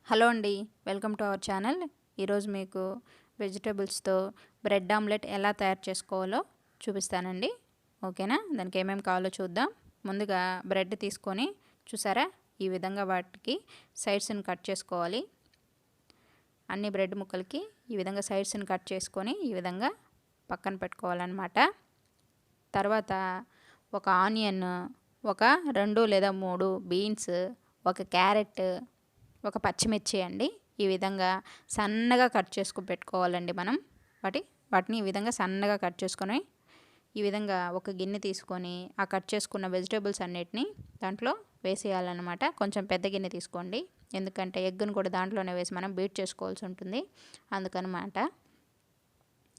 Hello అండి, welcome to our channel. ఈరోజు మీకు వెజిటేబుల్స్తో బ్రెడ్ ఆమ్లెట్ ఎలా తయారు చేసుకోవాలో చూపిస్తానండి. ఓకేనా? దానికి ఏమేమి కావాలో చూద్దాం. ముందుగా బ్రెడ్ తీసుకొని చూసారా, ఈ విధంగా వాటికి సైడ్స్ని కట్ చేసుకోవాలి. అన్ని బ్రెడ్ ముక్కలకి ఈ విధంగా సైడ్స్ని కట్ చేసుకొని ఈ విధంగా పక్కన పెట్టుకోవాలన్నమాట. తర్వాత ఒక ఆనియన్, ఒక 2 లేదా 3 బీన్స్, ఒక క్యారెట్, ఒక పచ్చిమిర్చి అండి. ఈ విధంగా సన్నగా కట్ చేసుకుని పెట్టుకోవాలండి. మనం వాటిని ఈ విధంగా సన్నగా కట్ చేసుకొని ఈ విధంగా ఒక గిన్నె తీసుకొని ఆ కట్ చేసుకున్న వెజిటేబుల్స్ అన్నిటిని దాంట్లో వేసేయాలన్నమాట. కొంచెం పెద్ద గిన్నె తీసుకోండి, ఎందుకంటే ఎగ్గును కూడా దాంట్లోనే వేసి మనం బీట్ చేసుకోవాల్సి ఉంటుంది, అందుకనమాట.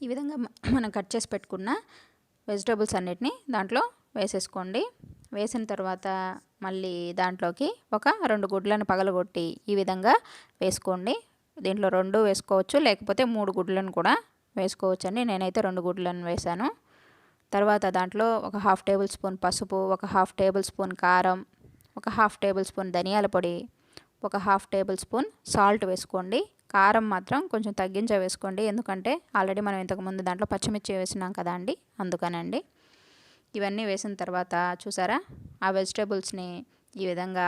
ఈ విధంగా మనం కట్ చేసి పెట్టుకున్న వెజిటేబుల్స్ అన్నిటిని దాంట్లో వేసేసుకోండి. వేసిన తర్వాత మళ్ళీ దాంట్లోకి ఒక 2 గుడ్లను పగలగొట్టి ఈ విధంగా వేసుకోండి. దీంట్లో 2 వేసుకోవచ్చు, లేకపోతే 3 గుడ్లను కూడా వేసుకోవచ్చు అండి. నేనైతే 2 గుడ్లను వేశాను. తర్వాత దాంట్లో ఒక 1/2 టేబుల్ స్పూన్ పసుపు, ఒక 1/2 టేబుల్ స్పూన్ కారం, ఒక 1/2 టేబుల్ స్పూన్ ధనియాల పొడి, ఒక 1/2 టేబుల్ స్పూన్ సాల్ట్ వేసుకోండి. కారం మాత్రం కొంచెం తగ్గించే వేసుకోండి, ఎందుకంటే ఆల్రెడీ మనం ఇంతకుముందు దాంట్లో పచ్చిమిర్చి వేసినాం కదా అండి, అందుకనండి. ఇవన్నీ వేసిన తర్వాత చూసారా, ఆ వెజిటేబుల్స్ని ఈ విధంగా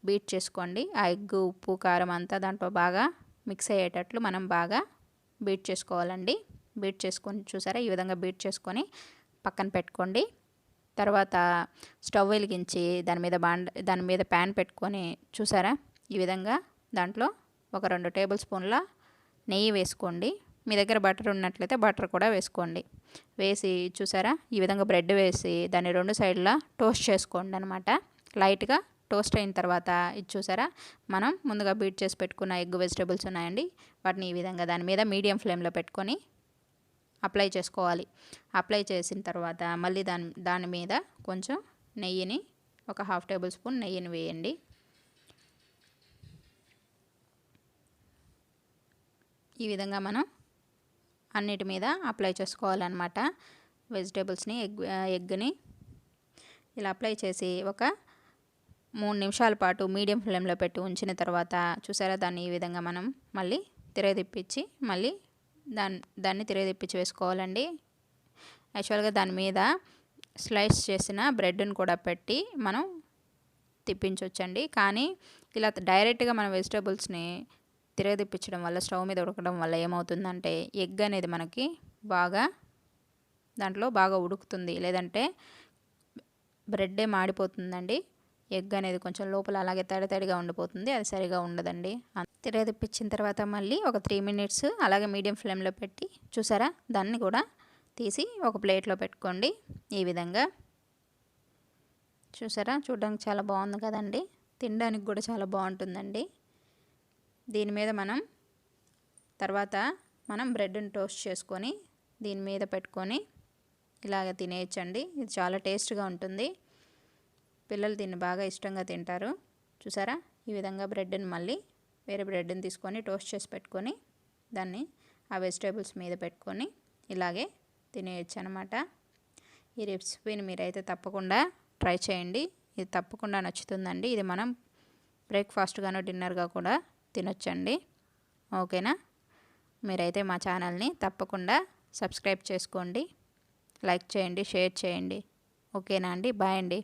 బీట్ చేసుకోండి. ఆ ఎగ్గు, ఉప్పు, కారం అంతా దాంట్లో బాగా మిక్స్ అయ్యేటట్లు మనం బాగా బీట్ చేసుకోవాలండి. బీట్ చేసుకొని చూసారా, ఈ విధంగా బీట్ చేసుకొని పక్కన పెట్టుకోండి. తర్వాత స్టవ్ వెలిగించి దాని మీద ప్యాన్ పెట్టుకొని చూసారా, ఈ విధంగా దాంట్లో ఒక 2 టేబుల్ స్పూన్ల నెయ్యి వేసుకోండి. మీ దగ్గర బటర్ ఉన్నట్లయితే బటర్ కూడా వేసుకోండి. వేసి చూసారా, ఈ విధంగా బ్రెడ్ వేసి దాన్ని 2 సైడ్లా టోస్ట్ చేసుకోండి అనమాట. లైట్గా టోస్ట్ అయిన తర్వాత ఇది చూసారా, మనం ముందుగా బీట్ చేసి పెట్టుకున్న ఎగ్ వెజిటేబుల్స్ ఉన్నాయండి, వాటిని ఈ విధంగా దాని మీద మీడియం ఫ్లేమ్లో పెట్టుకొని అప్లై చేసుకోవాలి. అప్లై చేసిన తర్వాత మళ్ళీ దాని మీద కొంచెం నెయ్యిని, ఒక 1/2 టేబుల్ స్పూన్ నెయ్యిని వేయండి. ఈ విధంగా మనం అన్నిటి మీద అప్లై చేసుకోవాలన్నమాట. వెజిటేబుల్స్ని ఎగ్ని ఇలా అప్లై చేసి ఒక 3 నిమిషాల పాటు మీడియం ఫ్లేమ్లో పెట్టి ఉంచిన తర్వాత చూసారా, దాన్ని ఈ విధంగా మనం మళ్ళీ తిరగదిప్పించి మళ్ళీ దాన్ని తిరగదిప్పించి వేసుకోవాలండి. యాక్చువల్గా దాని మీద స్లైస్ చేసిన బ్రెడ్ని కూడా పెట్టి మనం తిప్పించవచ్చండి. కానీ ఇలా డైరెక్ట్గా మన వెజిటేబుల్స్ని తిరగదిప్పించడం వల్ల, స్టవ్ మీద ఉడకడం వల్ల ఏమవుతుందంటే ఎగ్ అనేది మనకి దాంట్లో బాగా ఉడుకుతుంది, లేదంటే బ్రెడ్డే మాడిపోతుందండి. ఎగ్ అనేది కొంచెం లోపల అలాగే తడిగా ఉండిపోతుంది, అది సరిగా ఉండదండి. తిరగదిప్పించిన తర్వాత మళ్ళీ ఒక 3 మినిట్స్ అలాగే మీడియం ఫ్లేమ్లో పెట్టి చూసారా, దాన్ని కూడా తీసి ఒక ప్లేట్లో పెట్టుకోండి. ఈ విధంగా చూసారా, చూడడానికి చాలా బాగుంది కదండి, తినడానికి కూడా చాలా బాగుంటుందండి. దీని మీద తర్వాత మనం బ్రెడ్ని టోస్ట్ చేసుకొని దీని మీద పెట్టుకొని ఇలాగ తినేయచ్చండి. ఇది చాలా టేస్ట్గా ఉంటుంది, పిల్లలు దీన్ని బాగా ఇష్టంగా తింటారు. చూసారా, ఈ విధంగా బ్రెడ్ని మళ్ళీ వేరే బ్రెడ్ని తీసుకొని టోస్ట్ చేసి పెట్టుకొని దాన్ని ఆ వెజిటేబుల్స్ మీద పెట్టుకొని ఇలాగే తినేయచ్చు అనమాట. ఈ రెసిపీని మీరైతే తప్పకుండా ట్రై చేయండి, ఇది తప్పకుండా నచ్చుతుందండి. ఇది మనం బ్రేక్ఫాస్ట్గాను డిన్నర్గా కూడా తినొచ్చండి. ఓకేనా? మీరైతే మా ఛానల్ని తప్పకుండా సబ్స్క్రైబ్ చేసుకోండి, లైక్ చేయండి, షేర్ చేయండి. ఓకేనా అండి? బాయ్ అండి.